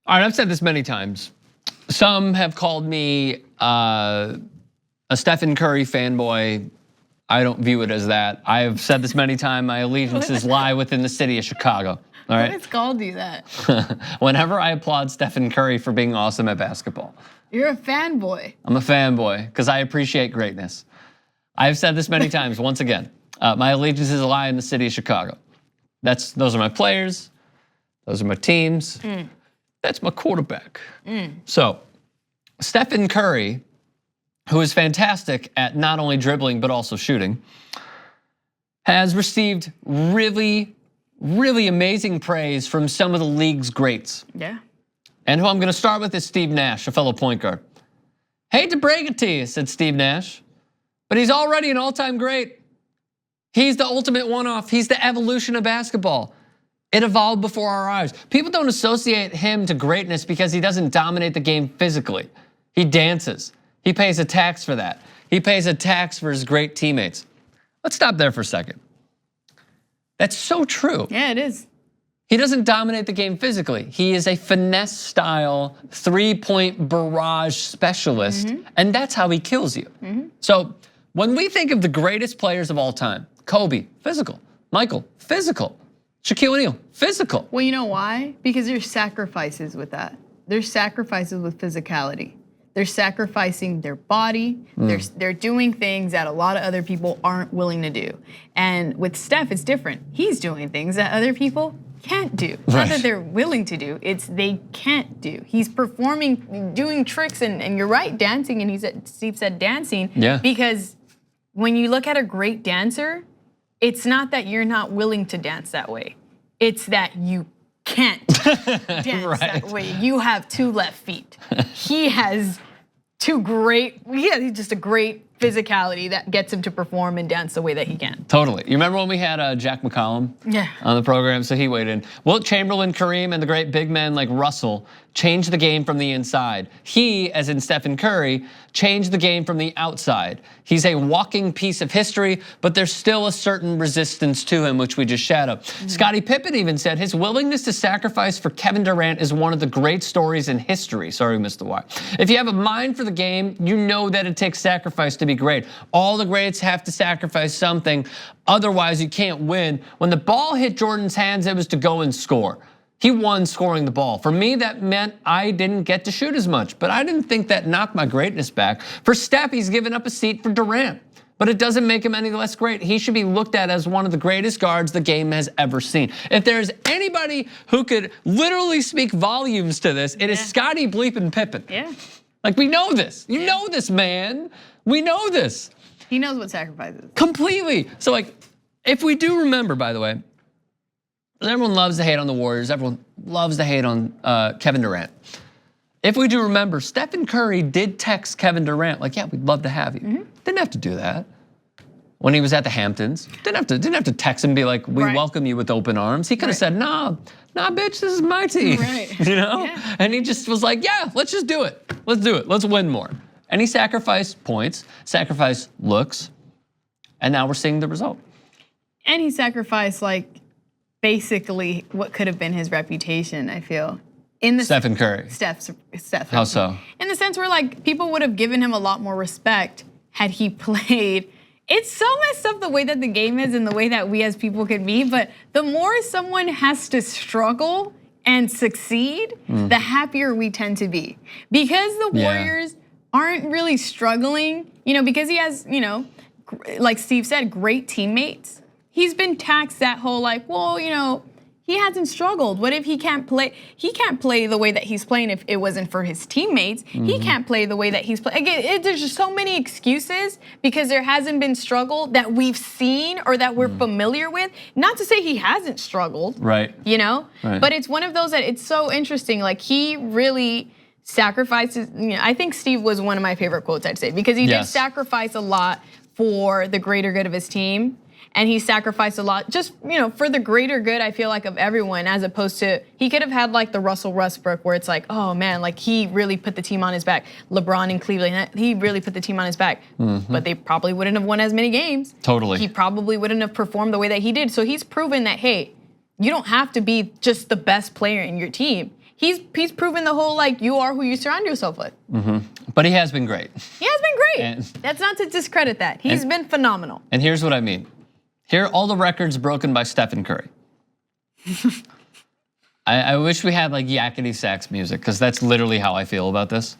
All right, I've said this many times. Some have called me a Stephen Curry fanboy. I don't view it as that. I have said this many times. My allegiances lie within the city of Chicago. All right. Who's called you that? Whenever I applaud Stephen Curry for being awesome at basketball. You're a fanboy. I'm a fanboy because I appreciate greatness. I've said this many times. Once again, my allegiances lie in the city of Chicago. Those are my players. Those are my teams. That's my quarterback. So, Stephen Curry, who is fantastic at not only dribbling but also shooting, has received really, really amazing praise from some of the league's greats. Yeah. And who I'm gonna start with is Steve Nash, a fellow point guard. Hate to break it to you, said Steve Nash, but he's already an all-time great. He's the ultimate one-off. He's the evolution of basketball. It evolved before our eyes. People don't associate him to greatness because he doesn't dominate the game physically. He dances. He pays a tax for that. He pays a tax for his great teammates. Let's stop there for a second. That's so true. Yeah, it is. He doesn't dominate the game physically. He is a finesse style, 3-point barrage specialist, and that's how he kills you. So when we think of the greatest players of all time, Kobe, physical. Michael, physical. Shaquille O'Neal, physical. Well, you know why? Because there's sacrifices with that. There's sacrifices with physicality. They're sacrificing their body. They're doing things that a lot of other people aren't willing to do. And with Steph, it's different. He's doing things that other people can't do. Not that they're willing to do, it's they can't do. He's performing, doing tricks, and you're right, dancing, and Steve said dancing. Yeah. Because when you look at a great dancer, it's not that you're not willing to dance that way. It's that you can't dance that way. You have 2 left feet. He has he's just a great physicality that gets him to perform and dance the way that he can. Totally. You remember when we had Jack McCollum on the program? So he weighed in. Wilt Chamberlain, Kareem, and the great big men like Russell changed the game from the inside. He, as in Stephen Curry, changed the game from the outside. He's a walking piece of history, but there's still a certain resistance to him, which we just shadowed. Scottie Pippen even said his willingness to sacrifice for Kevin Durant is one of the great stories in history. Sorry, we missed the Y. If you have a mind for the game, you know that it takes sacrifice to be great. All the greats have to sacrifice something, otherwise you can't win. When the ball hit Jordan's hands, it was to go and score. He won scoring the ball. For me, that meant I didn't get to shoot as much, but I didn't think that knocked my greatness back. For Steph, he's given up a seat for Durant, but it doesn't make him any less great. He should be looked at as one of the greatest guards the game has ever seen. If there's anybody who could literally speak volumes to this, it is Scottie bleeping Pippen. Yeah. Like, we know this. You know this, man. We know this. He knows what sacrifice is. Completely. So like, if we do remember, by the way, everyone loves to hate on the Warriors. Everyone loves to hate on Kevin Durant. If we do remember, Stephen Curry did text Kevin Durant like, yeah, we'd love to have you. Didn't have to do that. When he was at the Hamptons, didn't have to text him and be like, we welcome you with open arms. He could have said, nah, bitch, this is my team. You know? Yeah. And he just was like, yeah, let's just do it. Let's do it. Let's win more. And he sacrificed points, sacrificed looks, and now we're seeing the result. And he sacrificed like basically what could have been his reputation, I feel. In the Stephen Curry. Steph. How so? In the sense where like people would have given him a lot more respect had he played. It's so messed up the way that the game is and the way that we as people can be, but the more someone has to struggle and succeed, the happier we tend to be. Because the Warriors aren't really struggling, because he has, like Steve said, great teammates. He's been taxed that whole like, well, he hasn't struggled. What if he can't play? He can't play the way that he's playing if it wasn't for his teammates. He can't play the way that he's playing. Again, there's just so many excuses because there hasn't been struggle that we've seen or that we're familiar with. Not to say he hasn't struggled, right? But it's one of those that it's so interesting. Like he really sacrifices. I think Steve was one of my favorite quotes, I'd say, because he did sacrifice a lot for the greater good of his team. And he sacrificed a lot just, for the greater good, I feel like, of everyone, as opposed to, he could have had like the Russell Westbrook where it's like, oh man, like he really put the team on his back. LeBron in Cleveland, he really put the team on his back. But they probably wouldn't have won as many games. Totally. He probably wouldn't have performed the way that he did. So he's proven that, hey, you don't have to be just the best player in your team. he's proven the whole like you are who you surround yourself with. But he has been great. He has been great. That's not to discredit that. He's been phenomenal. And here's what I mean. Here are all the records broken by Steph and Curry. I wish we had like yakety sax music, because that's literally how I feel about this.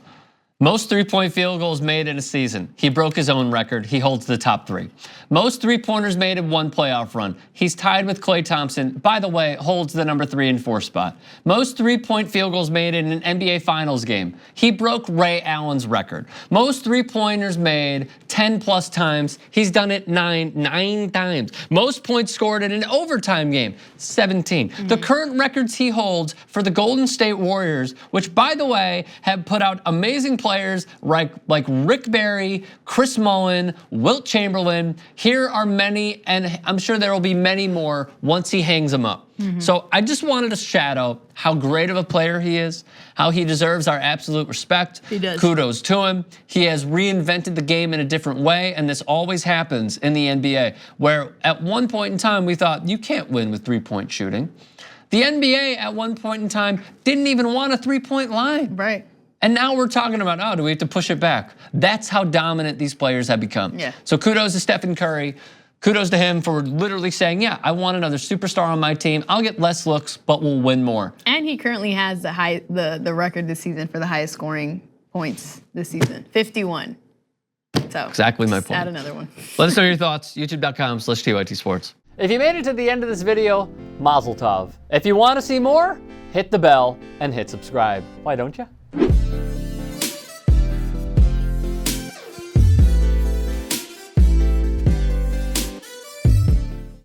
Most three-point field goals made in a season. He broke his own record. He holds the top 3. Most three-pointers made in one playoff run. He's tied with Klay Thompson. By the way, holds the number 3 and 4 spot. Most three-point field goals made in an NBA Finals game. He broke Ray Allen's record. Most three-pointers made 10+ times. He's done it nine times. Most points scored in an overtime game, 17. The current records he holds for the Golden State Warriors, which by the way have put out amazing players like Rick Barry, Chris Mullin, Wilt Chamberlain. Here are many, and I'm sure there will be many more once he hangs them up. So I just wanted to shadow how great of a player he is, how he deserves our absolute respect. He does. Kudos to him. He has reinvented the game in a different way, and this always happens in the NBA, where at one point in time we thought you can't win with three-point shooting. The NBA at one point in time didn't even want a three-point line. Right. And now we're talking about, oh, do we have to push it back? That's how dominant these players have become. Yeah. So kudos to Stephen Curry. Kudos to him for literally saying, yeah, I want another superstar on my team. I'll get less looks, but we'll win more. And he currently has the record this season for the highest scoring points this season, 51. So exactly my point. Add another one. Let us know your thoughts, youtube.com/TYT Sports. If you made it to the end of this video, mazel tov. If you want to see more, hit the bell and hit subscribe. Why don't you?